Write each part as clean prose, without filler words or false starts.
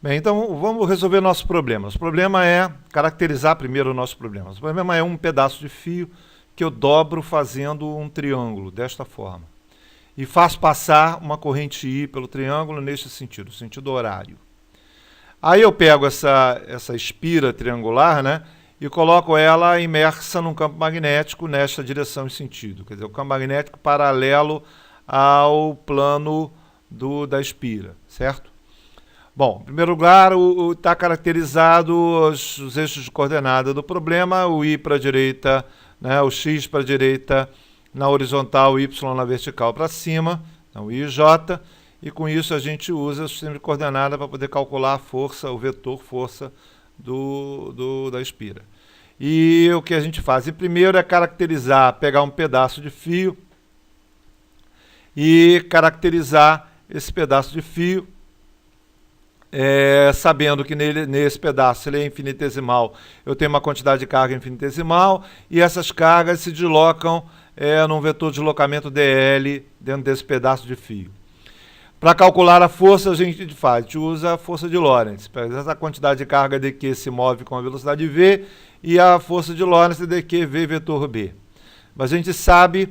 Bem, então vamos resolver nosso problema. O problema é caracterizar primeiro o nosso problema. O problema é um pedaço de fio que eu dobro fazendo um triângulo, desta forma. E faço passar uma corrente I pelo triângulo neste sentido, sentido horário. Aí eu pego essa espira triangular, né, e coloco ela imersa num campo magnético nesta direção e sentido. Quer dizer, o campo magnético paralelo ao plano da espira, certo? Bom, em primeiro lugar, está caracterizado os eixos de coordenada do problema, o I para a direita, né, o X para a direita na horizontal, Y na vertical para cima, então I e J, e com isso a gente usa o sistema de coordenada para poder calcular a força, o vetor força da espira. E o que a gente faz? Primeiro é caracterizar, pegar um pedaço de fio e caracterizar esse pedaço de fio, sabendo que nesse pedaço ele é infinitesimal, eu tenho uma quantidade de carga infinitesimal e essas cargas se deslocam num vetor de deslocamento dl dentro desse pedaço de fio. Para calcular a força, a gente usa a força de Lorentz. Essa quantidade de carga dq se move com a velocidade v e a força de Lorentz é dq v vetor b. Mas a gente sabe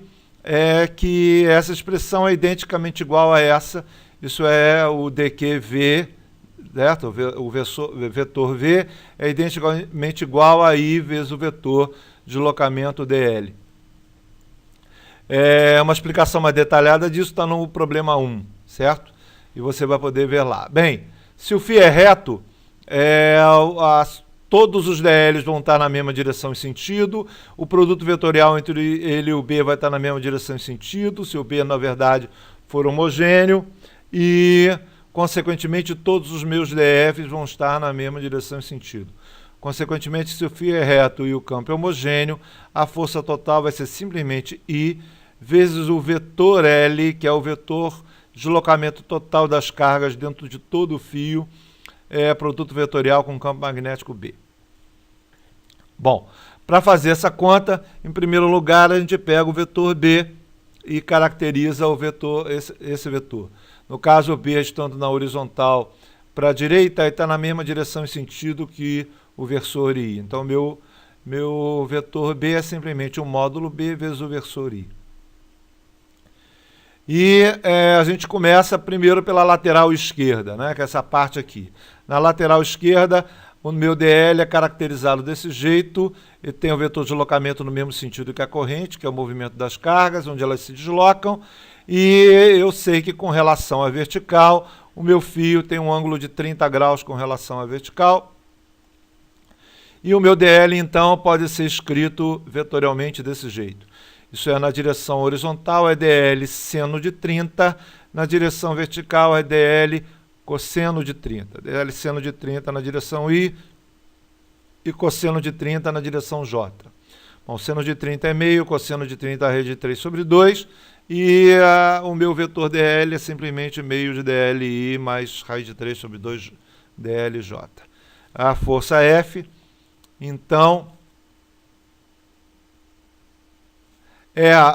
que essa expressão é identicamente igual a essa, isso é o dqv, certo? O vetor v é identicamente igual a I vezes o vetor de deslocamento dl. Uma explicação mais detalhada disso está no problema 1, certo? E você vai poder ver lá. Bem, se o φ é reto, todos os dLs vão estar na mesma direção e sentido, o produto vetorial entre ele e o B vai estar na mesma direção e sentido, se o B, na verdade, for homogêneo, e, consequentemente, todos os meus DFs vão estar na mesma direção e sentido. Consequentemente, se o φ é reto e o campo é homogêneo, a força total vai ser simplesmente I vezes o vetor L, que é o vetor de deslocamento total das cargas dentro de todo o fio, produto vetorial com campo magnético B. Bom, para fazer essa conta, em primeiro lugar, a gente pega o vetor B e caracteriza o vetor, esse vetor. No caso, o B estando na horizontal para a direita, está na mesma direção e sentido que o versor I. Então, meu vetor B é simplesmente o módulo B vezes o versor I. E a gente começa primeiro pela lateral esquerda, né, que é essa parte aqui. Na lateral esquerda, o meu DL é caracterizado desse jeito, ele tem o vetor de deslocamento no mesmo sentido que a corrente, que é o movimento das cargas, onde elas se deslocam, e eu sei que com relação à vertical, o meu fio tem um ângulo de 30 graus com relação à vertical, e o meu DL, então, pode ser escrito vetorialmente desse jeito. Isso é, na direção horizontal é dl seno de 30, na direção vertical é dl cosseno de 30. dl seno de 30 na direção I e cosseno de 30 na direção J. Bom, seno de 30 é meio, cosseno de 30 é raiz de 3 sobre 2, e o meu vetor dl é simplesmente meio de dli mais raiz de 3 sobre 2 dlj. A força F, então,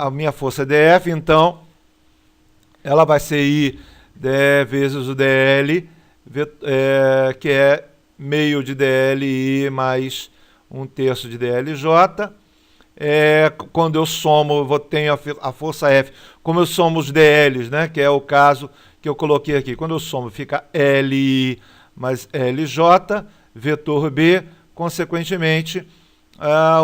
a minha força dF, então, ela vai ser I vezes o dl, que é meio de dli mais 1/3 de dlj. Quando eu somo, eu tenho a força F, como eu somo os dLs, né, que é o caso que eu coloquei aqui. Quando eu somo, fica Li mais LJ, vetor B, consequentemente, a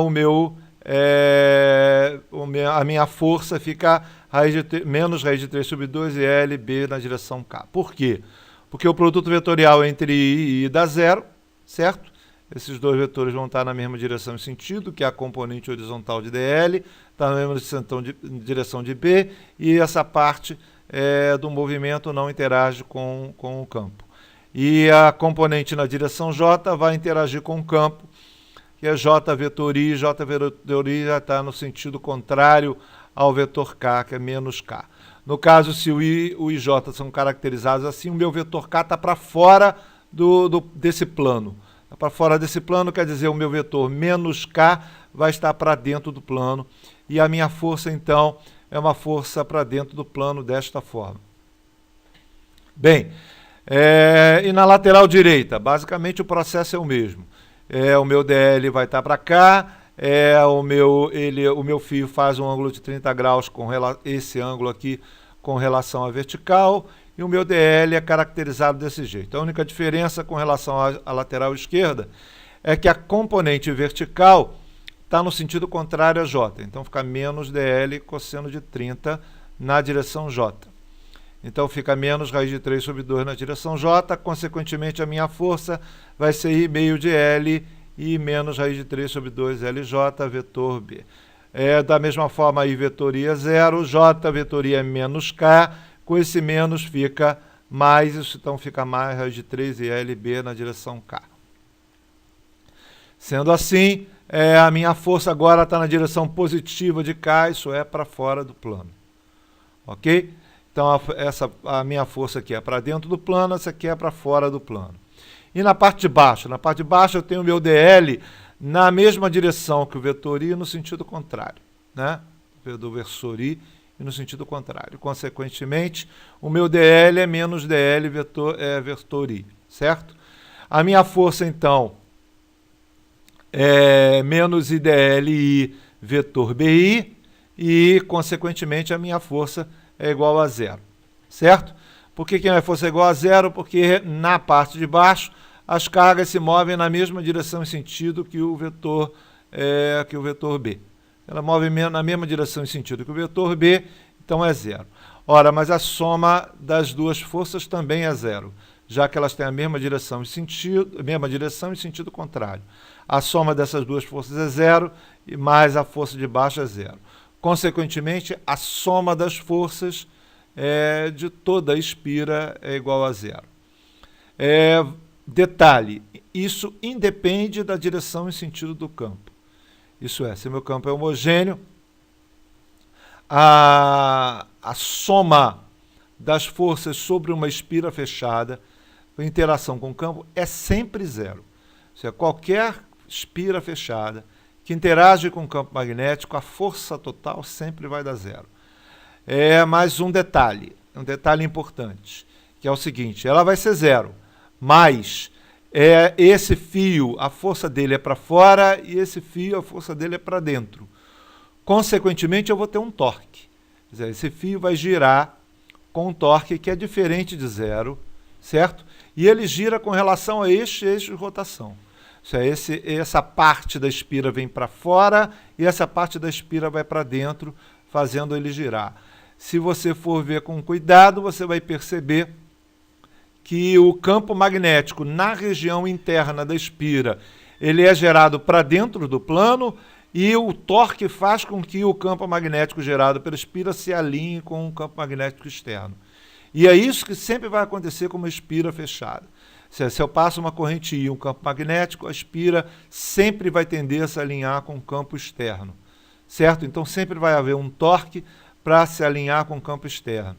minha força fica menos raiz de 3 sobre 2 e LB na direção K. Por quê? Porque o produto vetorial entre I e I dá zero, certo? Esses dois vetores vão estar na mesma direção e sentido, que é a componente horizontal de DL, está na mesma direção de B, e essa parte do movimento não interage com o campo. E a componente na direção J vai interagir com o campo, que é J vetor I já está no sentido contrário ao vetor K, que é menos K. No caso, se o I e J são caracterizados assim, o meu vetor K está para fora desse plano. Para fora desse plano quer dizer o meu vetor menos K vai estar para dentro do plano, e a minha força, então, é uma força para dentro do plano desta forma. Bem, E na lateral direita, basicamente o processo é o mesmo. O meu DL vai estar para cá, o meu fio faz um ângulo de 30 graus com esse ângulo aqui com relação à vertical, e o meu DL é caracterizado desse jeito. A única diferença com relação à lateral esquerda é que a componente vertical está no sentido contrário a J, então fica menos DL cosseno de 30 na direção J. Então fica menos raiz de 3 sobre 2 na direção J, consequentemente a minha força vai ser I meio de L e menos raiz de 3 sobre 2 LJ, vetor B. Da mesma forma, I vetor I é 0, J vetor I é menos K, com esse menos fica mais, isso então fica mais raiz de 3 e LB na direção K. Sendo assim, a minha força agora está na direção positiva de K, isso é para fora do plano. Ok? Então, a minha força aqui é para dentro do plano, essa aqui é para fora do plano. E na parte de baixo? Na parte de baixo eu tenho o meu DL na mesma direção que o vetor I no sentido contrário, né? Do versor I e no sentido contrário. Consequentemente, o meu DL é menos DL vetor I, certo? A minha força, então, é menos IDLI vetor BI e, consequentemente, a minha força é igual a zero, certo? Por que a minha força é igual a zero? Porque na parte de baixo as cargas se movem na mesma direção e sentido que o vetor B. Ela move na mesma direção e sentido que o vetor B, então é zero. Ora, mas a soma das duas forças também é zero, já que elas têm a mesma direção e sentido contrário. A soma dessas duas forças é zero, e mais a força de baixo é zero. Consequentemente, a soma das forças de toda a espira é igual a zero. Detalhe, isso independe da direção e sentido do campo. Isso é, se meu campo é homogêneo, a soma das forças sobre uma espira fechada, a interação com o campo, é sempre zero. Ou seja, qualquer espira fechada que interage com o campo magnético, a força total sempre vai dar zero. Mais um detalhe importante, que é o seguinte, ela vai ser zero, mas esse fio, a força dele é para fora e esse fio, a força dele é para dentro. Consequentemente, eu vou ter um torque. Quer dizer, esse fio vai girar com um torque que é diferente de zero, certo? E ele gira com relação a este eixo de rotação. Essa parte da espira vem para fora e essa parte da espira vai para dentro, fazendo ele girar. Se você for ver com cuidado, você vai perceber que o campo magnético na região interna da espira, ele é gerado para dentro do plano e o torque faz com que o campo magnético gerado pela espira se alinhe com o campo magnético externo. E é isso que sempre vai acontecer com uma espira fechada. Se eu passo uma corrente I e um campo magnético, a espira sempre vai tender a se alinhar com o campo externo, certo? Então sempre vai haver um torque para se alinhar com o campo externo.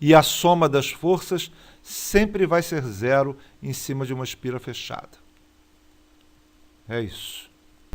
E a soma das forças sempre vai ser zero em cima de uma espira fechada. É isso.